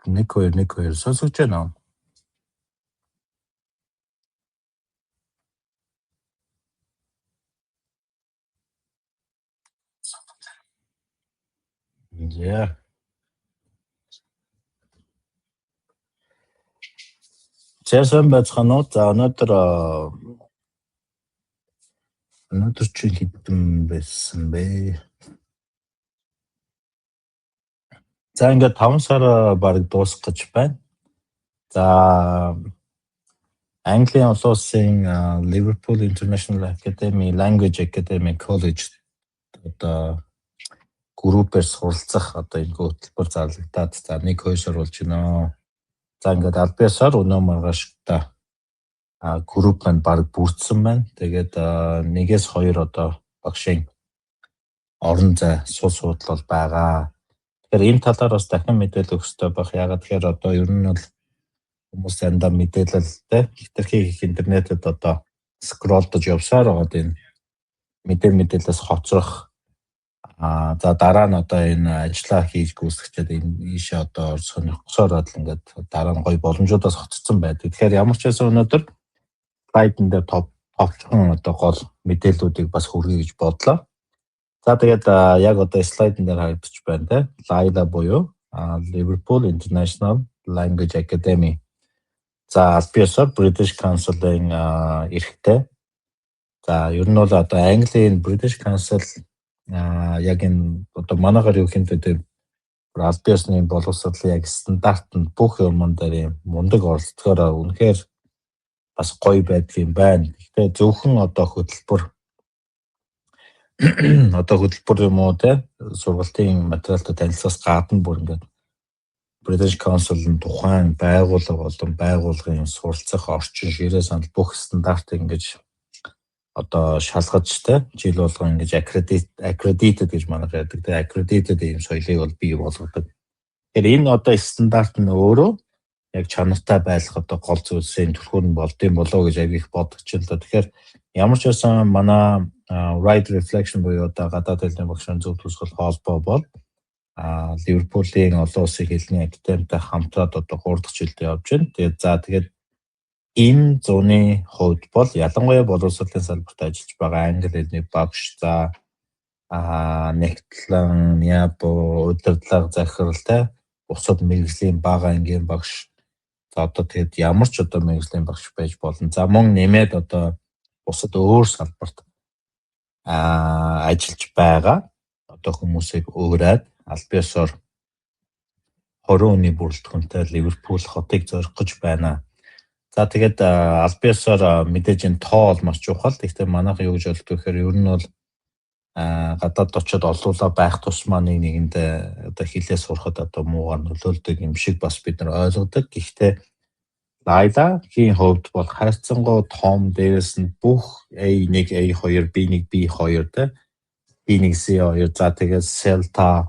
Нэг хоёр сонсож байна уу? Yeah. Зэсэн байцгаана уу? За өнөөдөр чи хэдэн байсан бэ? За ингээд 5 сар бараг дуусах гэж байна. За Английн улсын Liverpool International Academy Language Academy College одоо группээр суралцах одоо энэ хөтөлбөр зарлагдаад за 1-2 сар болж байна. За ингээд аль биесээр өнөө маргааш та групп маань баг бүрдсэн байна. Тэгээд 1-2 одоо багшийн орон зай судлал байгаа. Тэгэхээр энэ талаар бас дахин мэдээлэл өгөх хэрэгтэй байх. Ягаад тэгэхээр одоо ер нь бол хүмүүс андаа мэдээлэлтэй хитрхи их интернетэд одоо скролдож явсаар байгаа энэ мэдээлэлээс хоцрох за дараа нь одоо энэ ажиллаа хийж гүйцэтгэхэд энэ ийшээ одоо сонирхсоор адил ингээд дараа нь гоё боломжуудаас хоцорсон байдаг. Тэгэхээр ямар ч байсан өнөөдөр слайдн дээр товчхон одоо гол мэдээллүүдийг бас хүргэе гэж бодлоо. За тэгээд яг одоо слайдн дээр харагдаж байна те. Лайла буюу Liverpool International Language Academy. За албиасаар British Council-ийн эрхтэй. За ер нь бол одоо Английн British Council яг энэ одоо манайгаар юу хэмтэй албиасны боловсролын яг стандартанд бүх юмн дээр юм мундаг оролцохоор үнэхээр бас гоё байдаг юм байна. Гэхдээ зөвхөн одоо хөтөлбөр юм уу те сургалтын материалтай танилцаас гадна бүр ингээд British Council-ын тухайн байгууллага болон байгууллагын суралцах орчин ширээ санал бүх стандартыг ингэж одоо шалгаж те жил болгон ингэж accredited гэж манайх ярьдаг. Тэгээ accredited ийм соёлыг бол бий болгодог. Тэгэхээр энэ одоо стандарт нь өөрөө яг чанартай байх одоо гол зүйлсийн түлхүүр нь болдсон болоо гэж аяг их бодож байна. Тэгэхээр ямар ч байсан манай Right Reflection буюу одоо гадаад хэлний багшийн зөв тусгал холбоо бол Ливерпулийн олон улсын хэлний академитай хамтраад одоо 3 дахь жилд явж байна. Тэгээд энэ зууны хувьд бол ялангуяа боловсролын салбарт ажиллаж байгаа англи хэлний багш за нэгтлэн япо удирдлага захиралтай бусад мэргэжлийн бага ангийн багш за одоо тэгээд ямар ч одоо мэргэжлийн багш байж болно. За мөн нэмээд одоо бусад өөр салбарт ажиллаж байгаа одоо хүмүүсийг өөрөөд аль биесээр 20 өний бүрэлдэхүүнтэй Ливерпул хотыг зорих гэж байна. За тэгээд аль биесээр мэдээж энэ тоо бол маш чухал. Гэхдээ манайх юу гэж боддог гэхээр ер нь бол гадаад очоод олуулаа байх тусмаа нэгэндээ одоо хилээ сурахад одоо муугаар нөлөөлдөг юм шиг бас бид нар ойлгодог. Гэхдээ Лайлагийн хувьд бол хайрцангуй том, дээрэс нь бүх A1, A2, B1, B2 те B1, C2 за тэгээд CELTA,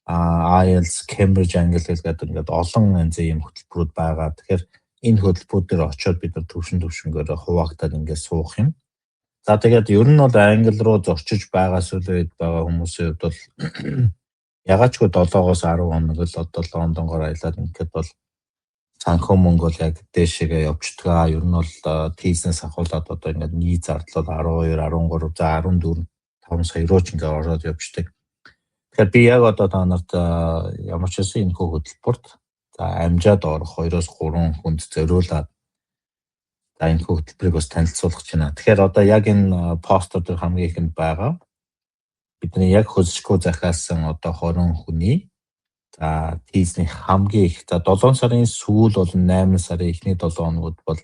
IELTS, Cambridge англи хэл гэдэг ингээд олон янзын юм хөтөлбөрүүд байгаа. Тэгэхээр энэ хөтөлбөрүүд дээр очиод бид нар төвшнгөөр хуваагдаад ингээд суух юм. За тэгээд ер нь бол англи руу зорчиж байгаа сүүлийн үед байгаа хүмүүсийн хувьд бол ягаачгүй 7-оос 10 хоног л одоо Лондонгоор аялаад ингээд бол санхүү мөнгө бол яг дээшээгээ явчихдаг. Ер нь бол тийзнес ахуулаад одоо ингээд нийт зардал 12, 13, за 14, 5 сая евро ч ингээд ороод явчихдаг. Тэгэхээр би яг одоо та нарт ямар ч байсан энэ хөтөлбөрт за амжаад орох 2-3 хүнд зориулаад за энэ хөтөлбөрийг бас танилцуулах гэж байна. Тэгэхээр одоо яг энэ постэр дээр хамгийн ихэнд байгаа бидний яг хөсөжгүй захиалсан одоо 20 хүний за тийзний хамгийн их за 7 сарын сүүл бол 8 сарын эхний 7 хоногуд бол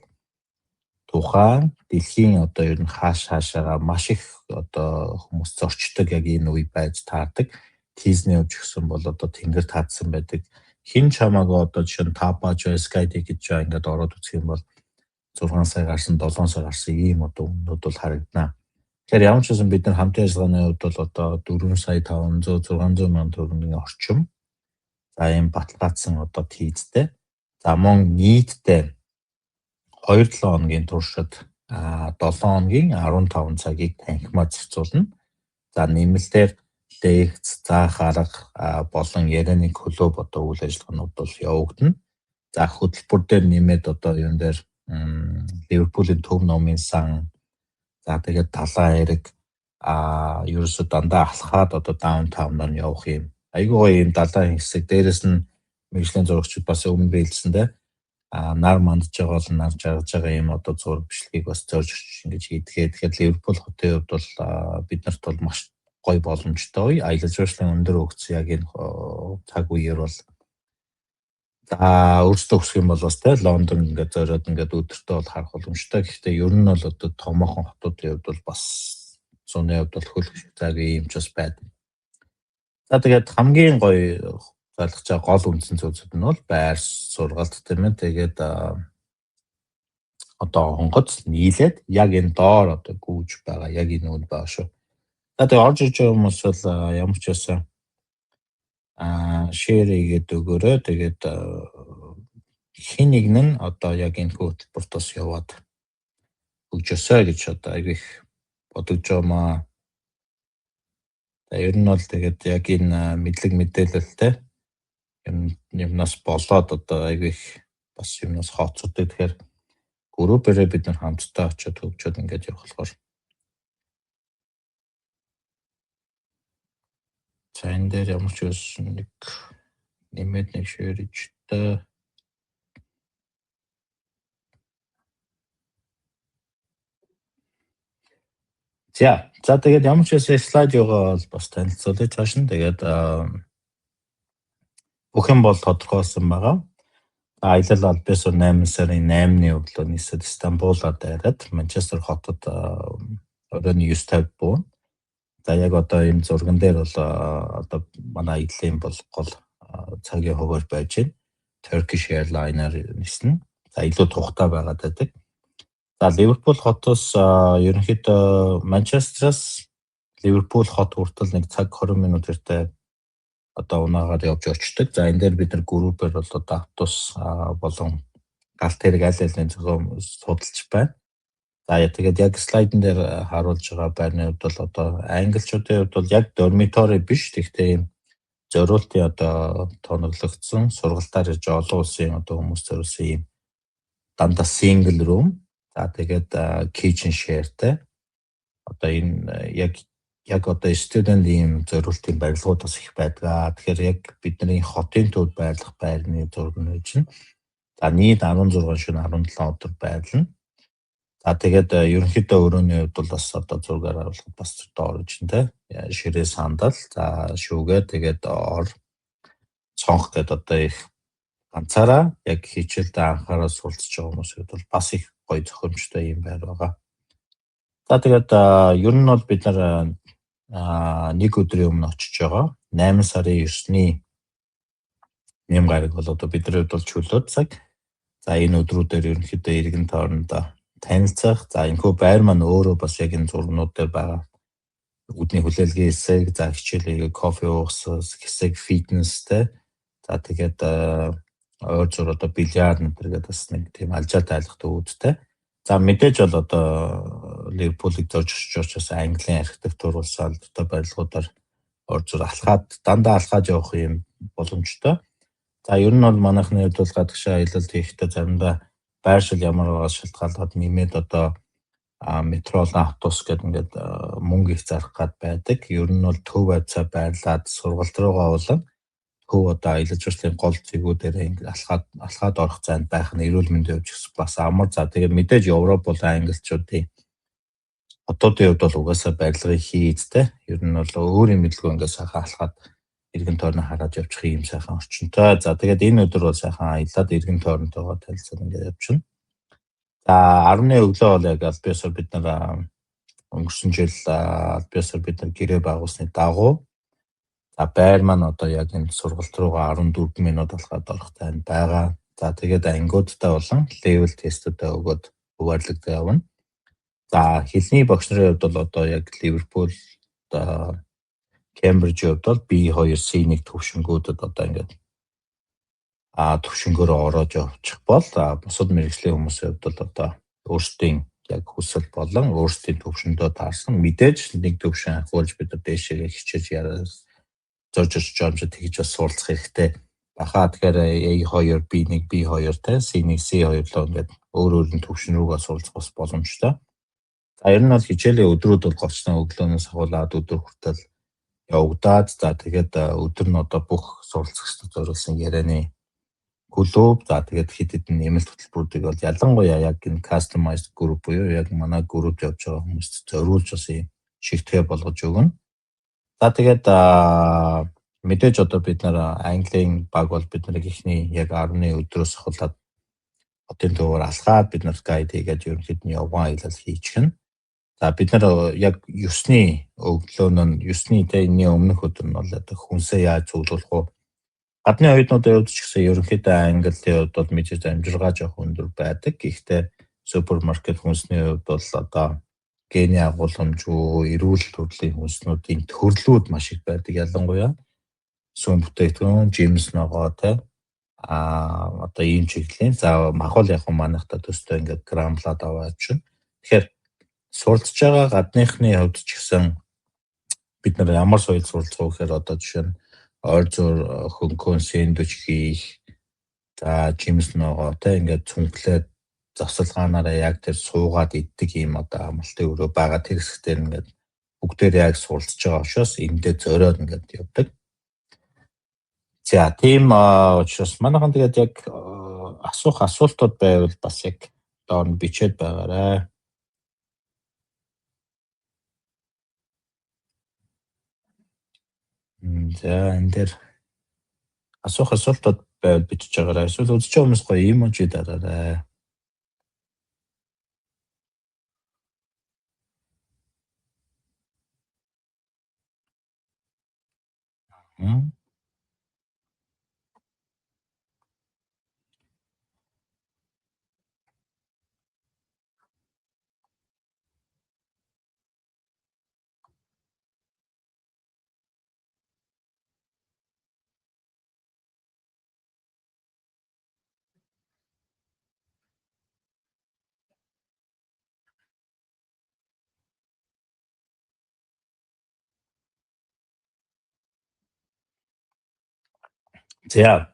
тухайн дэлхийн одоо ер нь хаашаагаа маш их одоо хүмүүс зорчдог яг энэ үе байж таардаг. Тийзний үеч гэсэн бол одоо тэнгэр таадсан байдаг. Хин чамаагаа одоо жишээ нь Tapaj, Skydive гэж ингээд ороод үзэх юм бол 6 сая гарсан 7 сая гарсан ийм одоо өмнөд бол харагдана. Тэгэхээр ямар ч байсан бид нар хамтын ажиллагааны хувьд бол одоо 4 сая 500 600 мянган төгрөгийн орчим за ийм баталгаажсан одоо тийзтэй. За мөн нийтдээ 2-7 хоногийн туршид 7 хоногийн 15 цагийг танхимаар зарцуулна. За нэмэлтээр дэгц, заах арга болон ярианы клуб одоо үйл ажиллагаанууд бол явагдана. За хөтөлбөр дээр нэмээд одоо юун дээр Ливерпулийн төв номын сан за тэгээд далайн эрэг ерөөсө дандаа алхаад одоо даунтаунаар явах юм. Айгүй гоё юм далайн хэсэг дээрэс нь мэргэжлийн зурагчид бас өмнө биелсэндээ нар мандж байгаа бол нар жаргаж байгаа юм одоо зураг бичлэгийг бас зорж ингэж хийдгээ. Тэгэхээр Ливерпул хотын хувьд бол биднэрт бол маш гоё боломжтой. Аялал жуулчлалын өндөр өгсөн яг энэ цаг үеэр бол өөрсдөө хүсэх юм бол бас те Лондон ингээд зориод ингээд өдөртөө бол харах боломжтой. Гэхдээ ер нь бол одоо томоохон хотуудын хувьд бол бас зуны хувьд бол хөлөх цагийн юм ч бас байдаг. За тэгээд хамгийн гоё залгаж байгаа гол үндсэн зүйлсүүд нь бол байр сургалт тийм ээ. Тэгээд одоо хонгоц нийлээд яг энэ доор одоо гүйж байгаа яг энэ үйл байгаа шүү. За тэгээд орж иж байгаа хүмүүс бол ямар ч байсан шеэр хийгээд өгөөрэй. Тэгээд хин нэг нь одоо яг энэ хөтөлбөрт бас яваад өгчөөсэй гэж одоо их бодож байгаамаа. Ер нь бол тэгээд яг энэ мэдлэг мэдээлэлтэй юмнаас болоод одоо айгүй их бас юмнаас хооцоотой. Тэгэхээр группээрээ бид нар хамтдаа очиод хөгжөөд ингэж явах болохоор за энэ дээр ямар ч байсан нэг нэмээд нэг шеэрж та за тэгээд ямар ч байсан слайд яваа бол бас танилцуулъя цааш нь. Тэгээд бүх юм бол тодорхойлсон байгаа. Аялал албаас 8 сарын 8-ны өглөө нисээд Стамбулаар дайраад Манчестер хотод оройн 9:50 буун. За яг одоо энэ зурган дээр бол одоо манай аяллаа бол гол цагийн хуваар байж байна. Turkish Airlines-аар ниснэ. За илүү тухтай байгаад байдаг. За Ливерпул хотоос ерөнхийдөө Манчестераас Ливерпул хот хүртэл нэг цаг 20 минут хүртэл одоо унаагаар явж очдог. За энэ дээр бид нар группээр бол одоо автобус болон галт хэрэг аль алын зөвхөн судалж байна. За тэгээд яг слайдн дээр харуулж байгаа байрны хувьд бол одоо англичуудын хувьд бол яг дормитори биш. Тэгтээ юм зориултын одоо тоноглогдсон сургалтаар ирж олон улсын одоо хүмүүс зориулсан юм дандаа single room. За тэгээд kitchen shareтэй одоо энэ яг одоо студент ийм зориултын барилгууд бас их байдаг. Тэгэхээр яг бидний хотын төвд байрлах байрны зураг нь байж байна. За нийт 16 шөнө 17 өдөр байрлана. За тэгээд ерөнхийдөө өрөөний хувьд бол бас одоо зургаар харуулахад бас доорж тэ ширээ сандал за шүүгээ тэгээд ор цонх гэдэг одоо их ганцаараа яг хичээлдээ анхаарал суулцж байгаа хүмүүсд бол бас их гоё зохиомжтой юм байр байгаа. За тэгээд ер нь бол бид нар нэг өдрийн өмнө очиж байгаа. 8 сарын 9-ний нэм гараг бол одоо бидний хувьд бол чөлөө цаг. За энэ өдрүүдээр ерөнхийдөө иргэн тойрондоо танилцах. За энэхүү байр маань өөрөө бас яг энэ зургнууд дээр байгаа үүдний хүлээлгийн хэсэг, за хичээлээ кофе уух хэсэг, фитнестэй. За тэгээд ойр зур одоо бильярд нэдэргээд бас нэг тийм алжаа тайлахтай үүдтэй. За мэдээж бол одоо Ливерпулийг зорж очиж Английн архитектур улс албатай барилгуудаар ойр зур дандаа алхаад явах юм боломжтой. За ер нь бол манайхны хувьд бол гадагшаа аялал хийхдээ заримдаа байршил ямар байгаас шалтгаалаад нэмээд одоо метрол автобус гэдэг ингээд мөнгө их зарах гад байдаг. Ер нь бол төв авцаа байрлаад сургалт руугаа болон төв одоо аялал жуулчлалын гол зэгүүдээр ингээд алхаад орох зайд байх нь эрүүл мэндийн хувьд бас амар. За тэгээд мэдээж Европ бол англичуудын хотуудын хувьд бол угаасаа барилгыг хийдтэй. Ер нь бол өөрийн мэдлгүй ингээд сайхан алхаад иргэн тойрноо хараад явчих юм сайхан орчинтой. За тэгээд энэ өдөр бол сайхан аялаад иргэн тойронтойгоо танилцаад ингээд явчихна. За 10-ны өглөө бол яг аль биесээр бид нар өнгөрсөн жил аль биесээр бид нар гэрээ байгуулсны дагуу за байр маань одоо яг энэ сургалт руугаа 14 минут алхаад орох тань байгаа. За тэгээд ангиудтай болон левел тестүүдээ өгөөд хуваарлагдаа явна. За хэлний багш нарын хувьд бол одоо яг Ливерпул Кембрижийн хувьд бол B2 C1 төвшингүүдэд одоо ингээд төвшнгөөрөө ороод явчих бол бусад мэргэжлийн хүмүүсийн хувьд бол одоо өөрсдийн яг хүсэл болон өөрсдийн төвшөндөө таарсан мэдээж нэг төвшин ахиулж бид нар дээшээ хичээж зорж тэгж бас суралцах хэрэгтэй. Бахаа тэгэхээр A2 B1 B2 те C1 C2 л ингээд өөр төвшин рүүгээ суралцах бас боломжтой. За ер нь бол хичээлийн өдрүүд бол говьчнаа өглөөнөөс ахуулаад өдөр хүртэл явагдаад за тэгээд өдөр нь одоо бүх суралцагчдад зориулсан ярианы клуб за тэгээд хэд хэдэн нэмэлт хөтөлбөрүүдийг бол ялангуяа яг энэ customized group буюу яг манай группт явж байгаа хүмүүст зориулж бас юм шигтгэ болгож өгнө. За тэгээд мэдээж одоо бид нар Английн баг бол бид нарыг ихний яг 10-ны өдрөөс ахуулаад хотын төвөөр алхаад бид нар гайд хийгээд ерөнхийд нь явган аялал хийчихнэ. За бид нар яг 9-ны өглөөн нь 9-ний энэний өмнөх өдөр нь бол одоо хүнсээ яаж зөвлөх вэ? Гадны оюутнуудын хувьд ч гэсэн ерөнхийдөө Английн хувьд бол мэдээж амжиргаа жоох өндөр байдаг. Гэхдээ супермаркет хүнсний хувьд бол одоо гений агуулмжгүй, эрүүл төрлийн хүнснүүдийн төрлүүд маш их байдаг. Ялангуяа сүм бүтээгдэхүүн, жимс ногоо те одоо ийм чиглэлийн за махбол яг манайхта төстэй ингээд грамлаад аваад чинь. Тэгэхээр суралцж байгаа гадныхны хувьд ч гэсэн бид нар ямар соёл суралцах вэ гэхээр одоо жишээ нь ойр зур хөнгөн сэндвич хийх за жимс ногоо те ингээд цүнхлээд завсалгаанаараа яг тэр суугаад иддэг юм одоо амралтын өрөө байгаа тэр хэсгээр ингээд бүгдээр яг суралцж байгаа учраас эндээ зориод ингээд явдаг. За тийм учраас манайхан тэгээд яг асуултууд байвал бас яг доор нь бичээд байгаарай. За энэ дээр асуултууд байвал бичиж байгаарай. Эсвэл үзэж байгаа хүмүүс гоё эможи дараарай. За.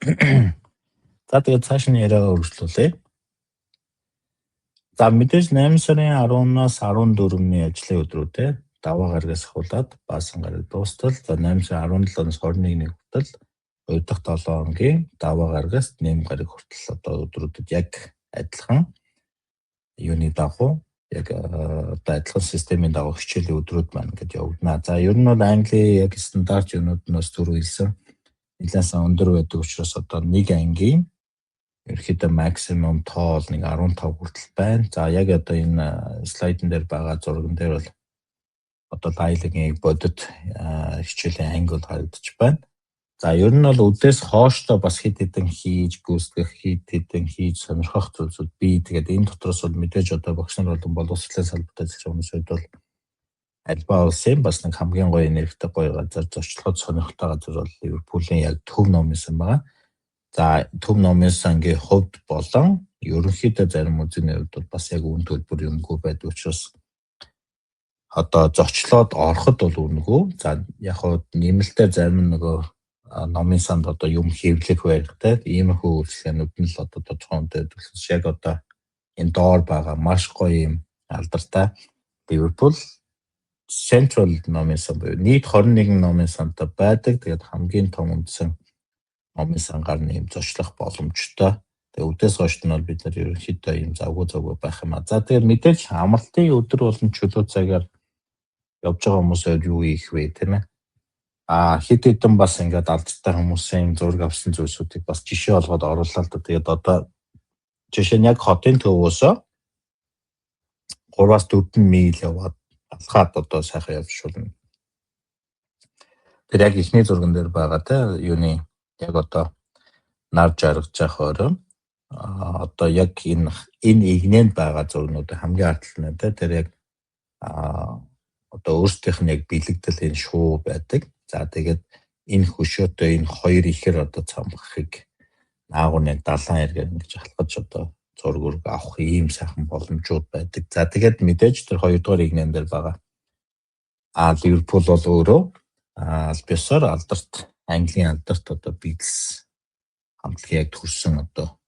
За тэгээд цааш нь яриагаа үргэлжлүүлье. За мэдээж 8 сарын 10-наас 14-ний ажлын өдрүүдэд даваа гарагаас ахуулаад баасан гараг дуустал за 8 сарын 17-наас 21-ний хүртэл удах 7 хоногийн даваа гарагаас нэм гараг хүртэл одоо өдрүүдэд яг адилхан юуны дагуу яг одоо адилхан системийн дагуу хичээлийн өдрүүд маань ингэж явагдана. За ер нь бол Англи яг стандарт юунууднаас түрүү хэлсэн нэлээсээ өндөр байдаг учраас одоо нэг ангийн ерөөхдөө максимум тоо бол нэг 15 хүртэл байна. За яг одоо энэ слайдн дээр байгаа зурган дээр бол одоо Лайлагийн бодит хичээлийн анги бол харагдаж байна. За ер нь бол үдээс хооштой бас хэд хэдэн хийж гүйцэтгэх, хэд хэдэн хийж сонирхох зүйлсүүд бий. Тэгээд энэ дотроос бол мэдээж одоо багш нар болон боловсролын салбарт ажиллаж байгаа хүмүүсд бол альбаа улсын бас нэг хамгийн гоё нэрвтэй гоё газар, зочлоход сонирхолтой газар бол Ливерпулийн яг Төв номын сан байгаа. За Төв номын сангийн хувьд болон ерөнхийдөө зарим үзэгний хувьд бол бас яг үн төлбөр юмгүй байдаг учраас одоо зочлоод ороход бол үнэгүй. За яг хоо нэмэлтээр зарим нөгөө номын санд одоо юм хэвлэх байртай иймэрхүү үйлчлэгнүүд нь л одоо тодорхой үнэтэй төлөвлөж яг одоо энэ доор байгаа маш гоё юм алдартай Ливерпул Central номын сан буюу нийт 21 номын сантай байдаг. Тэгээд хамгийн том үндсэн номын сангаар нэм зочлох боломжтой. Тэгээд үдээс хойш нь бол бид нар ерөнхийдөө ийм завгүй байх юм а. За тэгээд мэдээж амралтын өдөр болон чөлөө цагаар явж байгаа хүмүүсээр юу хийх вэ тийм ээ? Хэд хэдэн бас ингээд алдартай хүмүүсийн зураг авсан зүйлсүүдийг бас жишээ олгоод оруулаа л да. Тэгээд одоо жишээ нь яг хотын төвөөсөө 3-4 миль яваад алхаад одоо сайхан явж шулна. Тэр яг ихний зурган дээр байгаа те юуны яг одоо нар жаргаж явах орой одоо яг энэ игнэнд байгаа зургнууд хамгийн ардлын те тэр яг одоо өөрсдийнх нь яг бэлэгдэл энэ шуу байдаг. За тэгээд энэ хөшөөтэй энэ хоёр ихэр одоо цамхахыг наагур яг далайн эргээр ингэж халахж одоо зураг авах ийм сайхан боломжууд байдаг. За тэгээд мэдээж тэр хоёрдугаар игнэн дээр байгаа. Ливерпул бол өөрөө аль биесээр алдарт Английн алдарт одоо Beatles хамтлагийн яг төрсэн одоо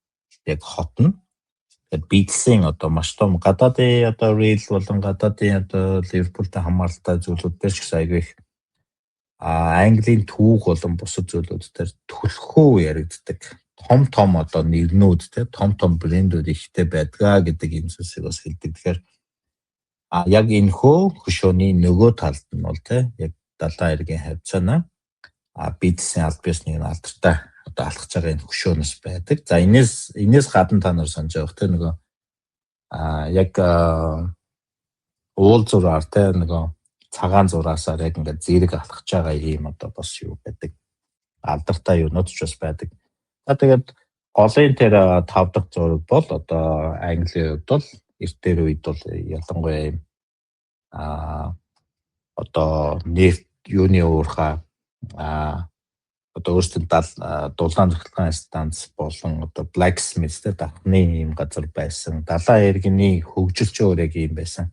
яг хот нь. Тэгээд Beatles-ийн одоо маш том гадаадын одоо Real болон гадаадын одоо Ливерпултай хамааралтай зүйлүүд дээр ч гэсэн айгүй их Английн түүх болон бусад зүйлүүд дээр төлхөө яригддаг. Том одоо нэрнүүд те том брэндүүд ихтэй байдгаа гэдэг юм зүйлсийг бас хэлдэг. Тэгэхээр яг энэ хөшөөний нөгөө талд нь бол те яг далайн эргийн хавцаана Beatles-ийн аль биесний алдартай одоо алхаж байгаа энэ хөшөөнөөс байдаг. За энэс гадна та нар санаж явах те нөгөө яг уул зураар те нөгөө цагаан зураасаар яг ингээд зэрэг алхаж байгаа юм одоо бас юу байдаг. Алдартай юунууд ч бас байдаг. За тэгээд голын тэр 5 дахь зураг бол одоо Английн хувьд бол эртээр үед бол ялангуяа юм одоо нефт юуны уурхаа одоо өөрсдөд дулаан захиргааны станц болон одоо Blacksmith тэ дахны юм газар байсан. Далайн эргэний хөгжилч өөр яг юм байсан.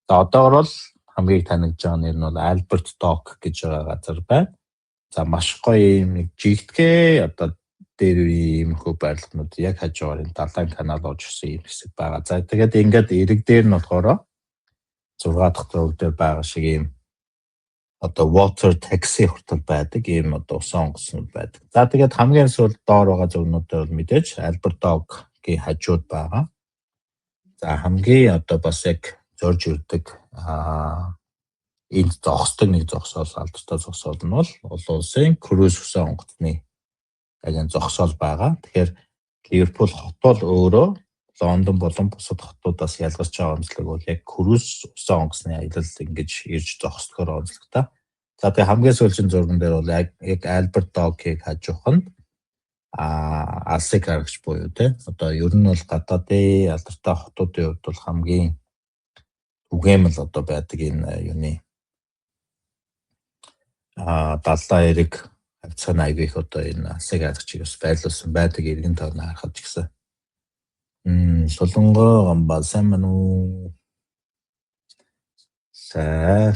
За одоогор бол хамгийн танигдж байгаа нэр нь бол Albert Dock гэж байгаа газар байна. За маш гоё юм нэг жигтгэе одоо дээр ийм хөө байрлалнууд яг хажуугаар энэ далайн канал ууж ирсэн юм хэсэг байгаа. За тэгээд ингээд эрэг дээр нь болохоор 6 дахь зураг дээр байгаа шиг ийм одоо water taxi хүртэл байдаг ийм одоо усан онгоцнууд байдаг. За тэгээд хамгийн сүүл доор байгаа зургнуудаар бол мэдээж Albert Dock-ийн хажууд байгаа. За хамгийн одоо бас яг зорж ирдэг энд зогсдог нэг зогсоол алдартай зогсоол нь бол олон улсын круиз усан онгоцны яг зогсоол байгаа. Тэгэхээр Ливерпул хот бол өөрөө Лондон болон бусад хотуудаас ялгарч байгаа онцлог бол яг круиз усан онгоцны аялал ингэж ирж зогсдохоор онцлогтой. За тэгээ хамгийн сүүлийн зурган дээр бол яг Albert Dock-ийг хажууханд алсыг харагч буюу те одоо ер нь бол гадаадын алдартай хотуудын хувьд бол хамгийн түгээмэл одоо байдаг энэ юуны далайн эрэг хавцааны аяг их одоо энэ алсыг харагчийг бас байлуулсан байдаг иргэн тойрны харахад гэсэн. Солонгоо гамбаа сайн мань уу? Саа.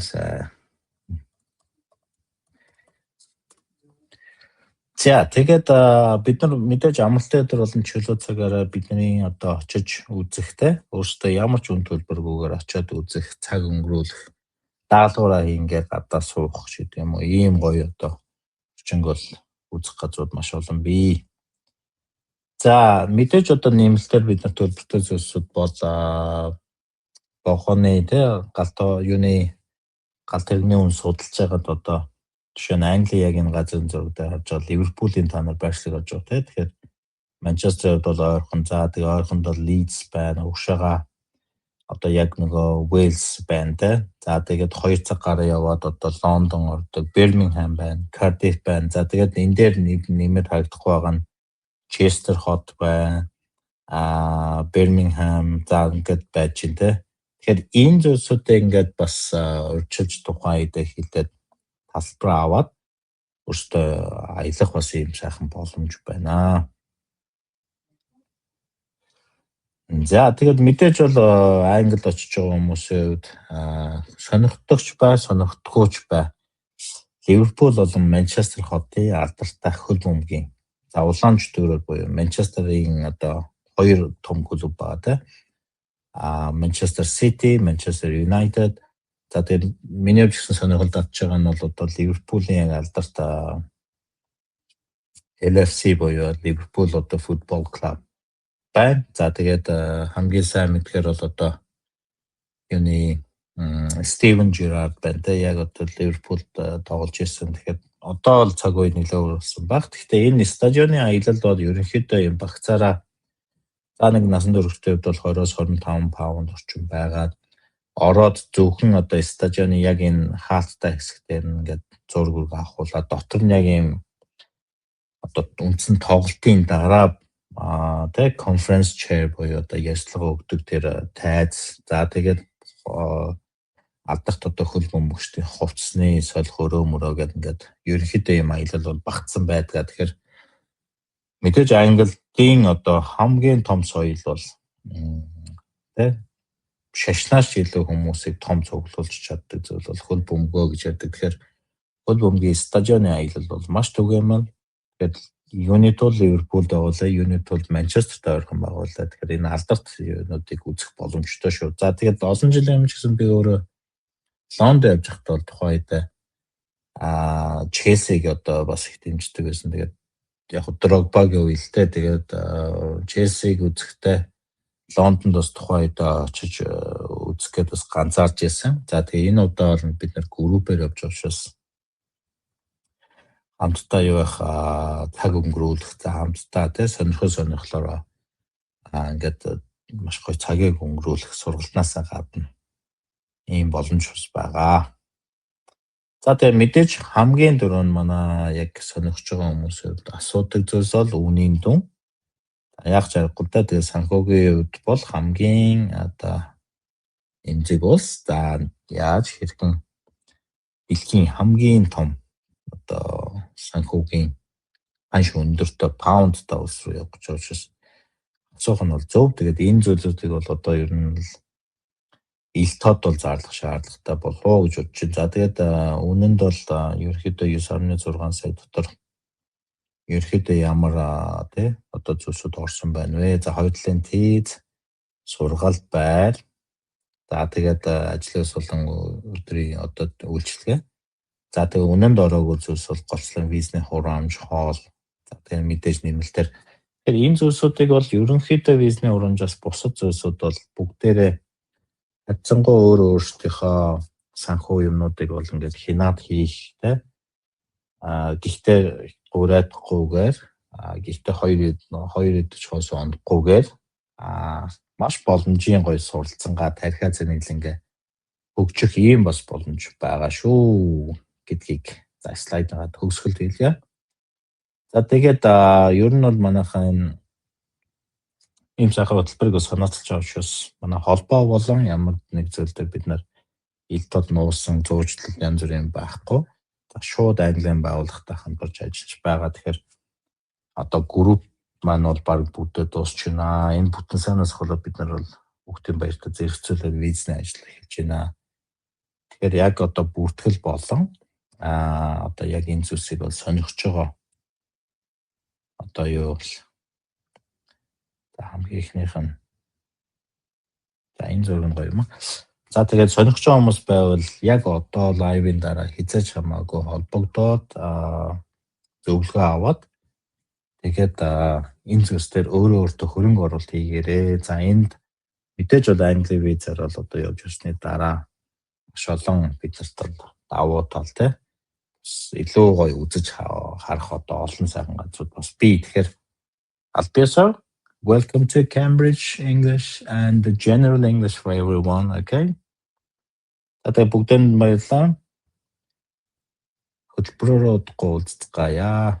За тэгээд бид нар мэдээж амралтын өдөр болон чөлөө цагаараа бидний одоо очиж үзэхтэй өөртөө ямар ч үн төлбөргүйгээр очиод үзэх, цаг өнгөрүүлэх, даалгавраа ингээд гадаа суух гэдэг юм уу ийм гоё одоо орчинг бол үзэх газрууд маш олон бий. За мэдээж одоо нэмэлтээр бид нар төлбөртэй зүйлсүүд бол бохоны тэ галтаа юуны галт тэрэгний үн судалж байгаад одоо жишээ нь Англи яг энэ газрын зураг дээр харж байгаа Ливерпулийн та нар байршлыг олж байгаа тэгэхээр Манчестерд бол ойрхон за тэгээ ойрхонд бол Лидс байна, Угшаага одоо яг нөгөө Wales байна те. За тэгээд 2 цаг гараа яваад одоо Лондон ордог, Birmingham байна, Cardiff байна. За тэгээд энэ дээр нэмээд харагдахгүй байгаа нь Chester хот байна. Birmingham за ингээд байж байна те. Тэгэхээр энэ зүйлсүүдээ ингээд бас урьдчилж тухайн үедээ хилээд талбар аваад өөртөө аялах бас юм сайхан боломж байна. За тэгээд мэдээж бол Англид очиж байгаа хүмүүсийн хувьд сонирхдогч бай, сонирхдохгүйч бай. Ливерпул болон Манчестер хотын алдартай хөл бөмбөгийн за улаанч төрөөр буюу Манчестерийн одоо 2 том клуб байгаа те. Manchester City, Manchester United. За тэгээд миний хувьд гэсэн сонирхол татж байгаа нь бол одоо Ливерпулийн алдартай LFC буюу Liverpool одоо футбол клуб байна. За тэгээд хамгийн сайн мэдгээр бол одоо юуны Стивен Жерард байна те. Яг одоо Ливерпулд тоглож ирсэн. Тэгэхээр одоо бол цаг үе нэлээд өөрчлөсөн баг. Гэхдээ энэ стадионы аялал бол ерөнхийдөө юм багцаараа за нэг насан туршидтын хувьд бол 20-25 паунд орчим байгаад ороод зөвхөн одоо стадионы яг энэ хаалттай хэсгээр ингээд зургийг авахуулаад дотор нь яг юм одоо үндсэн тоглолтын дараа тэг conference chair буюу одоо ярьцлага өгдөг тэр тайз за тэгээд алдарт одоо хөл бөмбөгчдийн хувцсны солих өрөө мөрөө гэдэг ингээд ерөнхийдөө юм аялал бол багтсан байдгаа. Тэгэхээр мэдээж Английн одоо хамгийн том соёл бол тэг шашнаас илүү хүмүүсийг том цуглуулж чаддаг зүйл бол хөл бөмбөгөө гэж ярьдаг. Тэгэхээр хөл бөмбөгийн стадионы аялал бол маш түгээмэл. Тэгээд юуны тул Ливерпулд байгуулаа, юуны тул Манчестерт ойрхон байгуулаа. Тэгэхээр энэ алдарт юунуудыг үзэх боломжтой шүү. За тэгээд олон жилийн өмнө ч гэсэн би өөрөө Лондон явж байхдаа бол тухайн үед Челсиг одоо бас их дэмждэг байсан. Тэгээд яг Дрогбагийн үеэлтэй тэгээд Челсиг үзэхдээ Лондонд бас тухайн үед очиж үзэх гээд бас ганцаарч байсан. За тэгээ энэ удаа бол бид нэр группээр явж учраас хамтдаа юу их цаг өнгөрүүлэх за хамтдаа тий сонирхолоор ингээд маш гоё цагийг өнгөрүүлэх сургалтнаас гадна ийм боломж бас байгаа. За тэгээ мэдээж хамгийн дөрөв нь манай яг сонирхож байгаа хүмүүсүүд асуудаг зүйлс бол үнийн дүн. Яг жаргалтай тэгээ санхүүгийн хувьд бол хамгийн одоо эмзэг улс за яаж хэрхэн дэлхийн хамгийн том одоо санхүүгийн ханш өндөртэй паундтай улс руу явж байгаа учраас асуух нь бол зөв. Тэгээд энэ зүйлүүдийг бол одоо ер нь ил тод бол зарлах шаардлагатай болов уу гэж бодож байна. За тэгээд үнэнд бол ерөөхдөө 9.6 сая дотор ерөөхдөө ямар тий одоо зүйлсүүд орсон байна вэ? За хоёр талын тийз сургалт байр. За тэгээд ажлын болон өдрийн одоо үйлчлэгээ. За тэгээд үнэнд ороогүй зүйлс бол голчлон визний хурамж, хоол. За тэгээд мэдээж нэмэлтээр. Тэгэхээр энэ зүйлсүүдийг бол ерөнхийдөө визний хурамжаас бусад зүйлсүүд бол бүгдээрээ хацсангуу өөрсдийнхөө санхүү юмнуудыг бол ингээд хянаад хийх тий. Гэхдээ гуйраадахгүйгээр гэхдээ хоёр идэж хоос ондохгүйгээр маш боломжийн гоё суралцангаа тархиа зэнэглэнгээ хөгжих ийм бас боломж байгаа шүү гэдгийг за слайдаар төгсгөлд хэлье. За тэгээд ер нь бол манайхаа энэ ийм сайхан хөтөлбөрийг санаачилж байгаа учраас манай холбоо болон ямар нэг зүйл дээр бид нар ил тод нуусан зурчлал янз бүрийн байхгүй. За шууд Английн байгууллагатай хамтарч ажиллаж байгаа. Тэгэхээр одоо групп маань бол баг бүгдээ дуусчихна. Энэ бүтэн санаас болоод бид нар бол бүгдийн баяртай зэрэгцүүлээд визний ажил хийж байна. Тэгэхээр яг одоо бүртгэл болон одоо яг энэ зүйлсийг бол сонирхож байгаа. Одоо юу бол хамгийн ихнийх нь за энэ зураг нь гоё юм аа. За тэгээд сонирхож байгаа хүмүүс байвал яг одоо лайвын дараа хязгаарч хамаагүй холбогдоод зөвлөгөө аваад тэгээд энэ зүйлсээр өөртөө хөрөнгө оруулалт хийгээрэй. За энд мэдээж бол Англи визээр бол одоо явж ирсний дараа маш олон бидэрт давуу тал тий илүү гоё үзэж харах одоо олон сайхан газрууд бас бий. Тэгэхээр аль биесээр Welcome to Cambridge English and the general English for everyone, okay? Татay бүгдэнд баярлалаа. Хөтөлбөрөөр уулзцгаая.